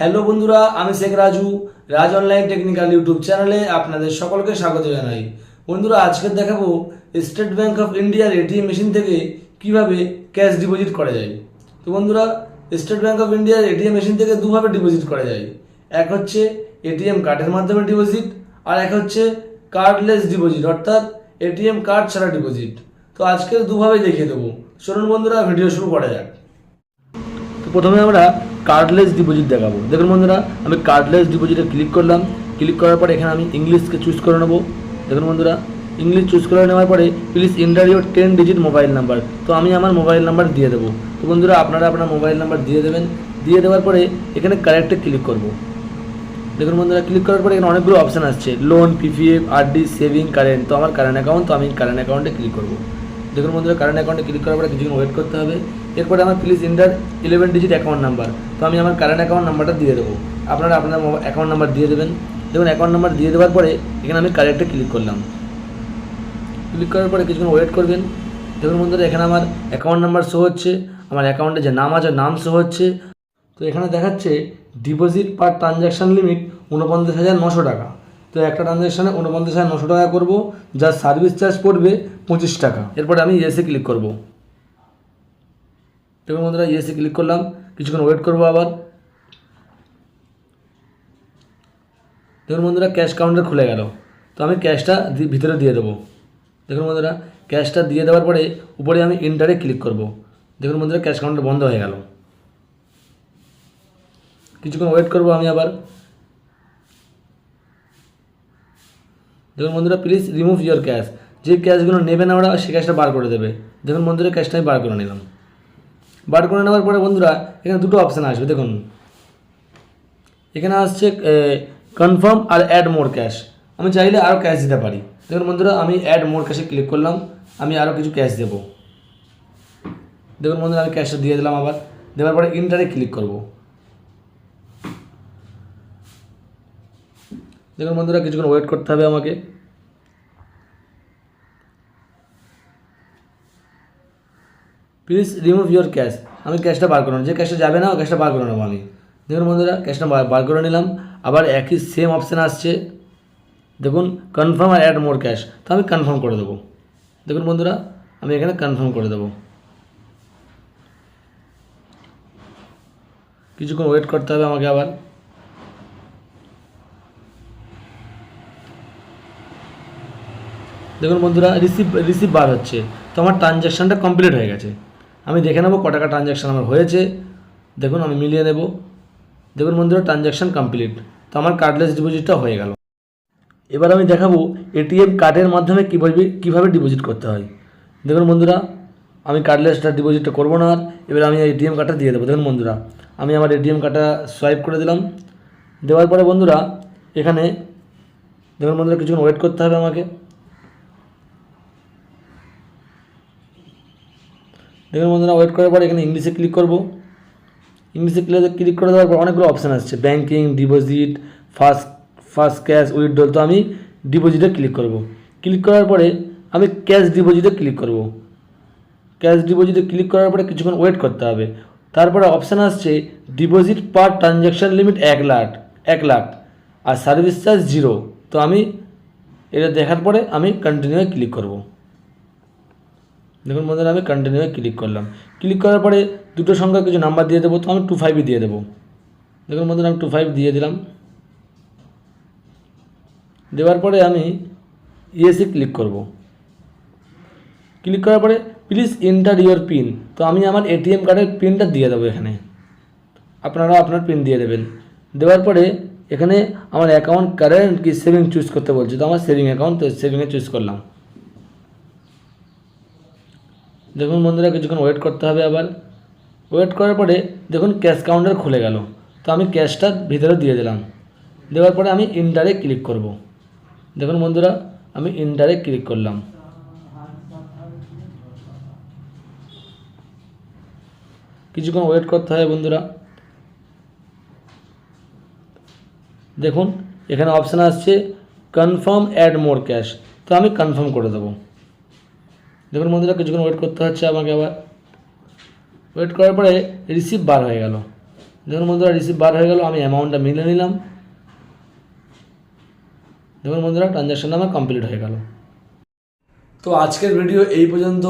Hello বন্ধুরা, আমি শেখ রাজু। রাজ online technical YouTube চ্যানেলে আপনাদের সকলকে স্বাগত জানাই। বন্ধুরা, আজকে দেখাবো স্টেট ব্যাংক অফ ইন্ডিয়ার এটিএম মেশিন থেকে কিভাবে ক্যাশ ডিপোজিট করা যায়। তো বন্ধুরা, স্টেট ব্যাংক অফ ইন্ডিয়ার এটিএম মেশিন থেকে দুভাবে ডিপোজিট করা যায়। এক হচ্ছে এটিএম কার্ডের মাধ্যমে ডিপোজিট, আর এক হচ্ছে কার্ডলেস ডিপোজিট, অর্থাৎ এটিএম কার্ড ছাড়া ডিপোজিট। তো আজকে দুভাবে দেখিয়ে দেবো। চলুন বন্ধুরা, ভিডিও শুরু করা যাক। তো প্রথমে আমরা কার্ডলেস ডিপোজিট দেখাবো। দেখুন বন্ধুরা, আমি কার্ডলেস ডিপোজিটে ক্লিক করলাম। ক্লিক করার পরে এখানে আমি ইংলিশকে চুজ করে নেবো। দেখুন বন্ধুরা, ইংলিশ চুজ করে নেওয়ার পরে please enter your 10 digit mobile number. তো আমি আমার মোবাইল নাম্বার দিয়ে দেবো। তো বন্ধুরা, আপনারা আপনার মোবাইল নাম্বার দিয়ে দেবেন। দিয়ে দেওয়ার পরে এখানে কারেক্টে ক্লিক করব। দেখুন বন্ধুরা, ক্লিক করার পরে এখানে অনেকগুলো অপশান আসছে, loan, PPF, RD, saving, current. তো আমার কারেন্ট অ্যাকাউন্ট, তো আমি কারেন্ট অ্যাকাউন্টে ক্লিক করবো। দেখুন বন্ধুরা, কারেন্ট অ্যাকাউন্টে ক্লিক করার পরে কিছুক্ষণ ওয়েট করতে হবে। এরপরে আমার please enter 11 digit account number. তো আমি আমার কারেন্ট অ্যাকাউন্ট নাম্বারটা দিয়ে দেবো। আপনারা আপনার অ্যাকাউন্ট নাম্বার দিয়ে দেবেন। দেখুন, অ্যাকাউন্ট নাম্বার দিয়ে দেওয়ার পরে এখানে আমি কারেক্টে ক্লিক করলাম। ক্লিক করার পরে কিছুক্ষণ ওয়েট করবেন। দেখুন বন্ধুরা, এখানে আমার অ্যাকাউন্ট নাম্বার শো হচ্ছে, আমার অ্যাকাউন্টে যে নাম আছে নাম শো হচ্ছে। তো এখানে দেখাচ্ছে ডিপোজিট পার ট্রানজ্যাকশান লিমিট 49,900 টাকা। তো একটা ট্রানজ্যাকশানে 49,900 টাকা করবো, যার সার্ভিস চার্জ পড়বে 25 টাকা। এরপরে আমি ইয়েসে ক্লিক করব। দেখুন বন্ধুরা, ইয়েসে ক্লিক করলাম। কিছুক্ষণ ওয়েট করবো আবার। দেখুন বন্ধুরা, ক্যাশ কাউন্টার খুলে গেল। তো আমি ক্যাশটা ভিতরে দিয়ে দেবো। দেখুন বন্ধুরা, ক্যাশটা দিয়ে দেওয়ার পরে উপরে আমি এন্টারে ক্লিক করব। দেখুন বন্ধুরা, ক্যাশ কাউন্টার বন্ধ হয়ে গেল। কিছুক্ষণ ওয়েট করবো আমি আবার। দেখুন বন্ধুরা, প্লিজ রিমুভ ইয়োর ক্যাশ। যে ক্যাশগুলো নেবে না ওরা, সে ক্যাশটা বার করে দেবে। দেখুন বন্ধুরা, ক্যাশটা আমি বার করে নিলাম। বার করে নেওয়ার পরে বন্ধুরা, এখানে দুটো অপশান আসবে। দেখুন, এখানে আসছে কনফার্ম আর অ্যাড মোর ক্যাশ। আমি চাইলে আরও ক্যাশ দিতে পারি। দেখুন বন্ধুরা, আমি অ্যাড মোর ক্যাশে ক্লিক করলাম। আমি আরও কিছু ক্যাশ দেবো। দেখুন বন্ধুরা, আমি ক্যাশটা দিয়ে দিলাম আবার। দেওয়ার পরে ইন্টারে ক্লিক করব। দেখুন বন্ধুরা, কিছুক্ষণ ওয়েট করতে হবে আমাকে। Please remove your cash. আমি ক্যাশটা বার করে নেব। যে ক্যাশটা যাবে না, ও ক্যাশটা বার করে নেবো আমি। দেখুন বন্ধুরা, ক্যাশটা বার করে নিলাম। আবার একই সেম অপশান আসছে, দেখুন কনফার্ম আর অ্যাড মোর ক্যাশ। তো আমি কনফার্ম করে দেবো। দেখুন বন্ধুরা, আমি এখানে কনফার্ম করে দেবো। কিছুক্ষণ ওয়েট করতে হবে আমাকে আবার। দেখুন বন্ধুরা, রিসিভ বার হচ্ছে। তো আমার ট্রানজ্যাকশানটা কমপ্লিট হয়ে গেছে। আমি দেখে নেবো ক টাকা ট্রানজ্যাকশান আমার হয়েছে। দেখুন, আমি মিলিয়ে নেব। দেখুন বন্ধুরা, ট্রানজ্যাকশান কমপ্লিট। তো আমার কার্ডলেস ডিপোজিটটা হয়ে গেল। এবার আমি দেখাবো এটিএম কার্ডের মাধ্যমে কীভাবে ডিপোজিট করতে হয়। দেখুন বন্ধুরা, আমি কার্ডলেসটা ডিপোজিটটা করবো না আর। এবার আমি এটিএম কার্ডটা দিয়ে দেবো। দেখুন বন্ধুরা, আমি আমার এটিএম কার্ডটা সোয়াইপ করে দিলাম। দেওয়ার পরে বন্ধুরা, এখানে দেখুন বন্ধুরা, কিছুক্ষণ ওয়েট করতে হবে আমাকে। দেখুন বন্ধুরা, ওয়েট করার পরে এখানে ইংলিশে ক্লিক করব। ইংলিশে ক্লিক করে দেওয়ার পর অনেকগুলো অপশান আসছে, banking, deposit, first cash, withdrawal. তো আমি ডিপোজিটে ক্লিক করব। ক্লিক করার পরে আমি ক্যাশ ডিপোজিটে ক্লিক করব। ক্যাশ ডিপোজিটে ক্লিক করার পরে কিছুক্ষণ ওয়েট করতে হবে। তারপরে অপশান আসছে ডিপোজিট পার ট্রানজ্যাকশান লিমিট 1 লাখ আর সার্ভিস চার্জ 0। তো আমি এটা দেখার পরে আমি কন্টিনিউয়ে ক্লিক করব। দেখুন বন্ধুরা, আমি কন্টিনিউয়ে ক্লিক করলাম। ক্লিক করার পরে দুটো সংখ্যা কিছু নাম্বার দিয়ে দেবো। তো আমি 25 দিয়ে দেবো। দেখুন বন্ধুরা, আমি 25 দিয়ে দিলাম। দেওয়ার পরে আমি ইয়েসে ক্লিক করব। ক্লিক করার পরে প্লিজ এন্টার ইয়োর পিন। তো আমি আমার এটিএম কার্ডের পিনটা দিয়ে দেবো এখানে। আপনারা আপনার পিন দিয়ে দেবেন। দেওয়ার পরে এখানে আমার অ্যাকাউন্ট কারেন্ট কি সেভিং চুজ করতে বলছে। তো আমার সেভিং অ্যাকাউন্ট, তো সেভিংয়ে চুজ করলাম। দেখুন বন্ধুরা, কিছুক্ষণ ওয়েট করতে হবে আবার। ওয়েট করার পরে দেখুন ক্যাশ কাউন্টার খুলে গেল। তো আমি ক্যাশটা ভিতরে দিয়ে দিলাম। দেওয়ার পরে আমি ইন্টারে ক্লিক করব। দেখুন বন্ধুরা, আমি ইন্টারে ক্লিক করলাম। কিছুক্ষণ ওয়েট করতে হবে বন্ধুরা। দেখুন, এখানে অপশান আসছে কনফার্ম অ্যাড মোর ক্যাশ। তো আমি কনফার্ম করে দেবো। দেখুন বন্ধুরা, কিছুক্ষণ ওয়েট করতে হচ্ছে আমাকে আবার। ওয়েট করার পরে রিসিভ বার হয়ে গেল। দেখুন বন্ধুরা রিসিভ বার হয়ে গেল, আমি অ্যামাউন্টটা মিলে নিলাম। দেখুন বন্ধুরা ট্রানজ্যাকশন আমার কমপ্লিট হয়ে গেল। তো আজকের ভিডিও এই পর্যন্ত,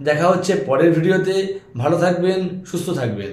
দেখা হচ্ছে পরের ভিডিওতে। ভালো থাকবেন, সুস্থ থাকবেন।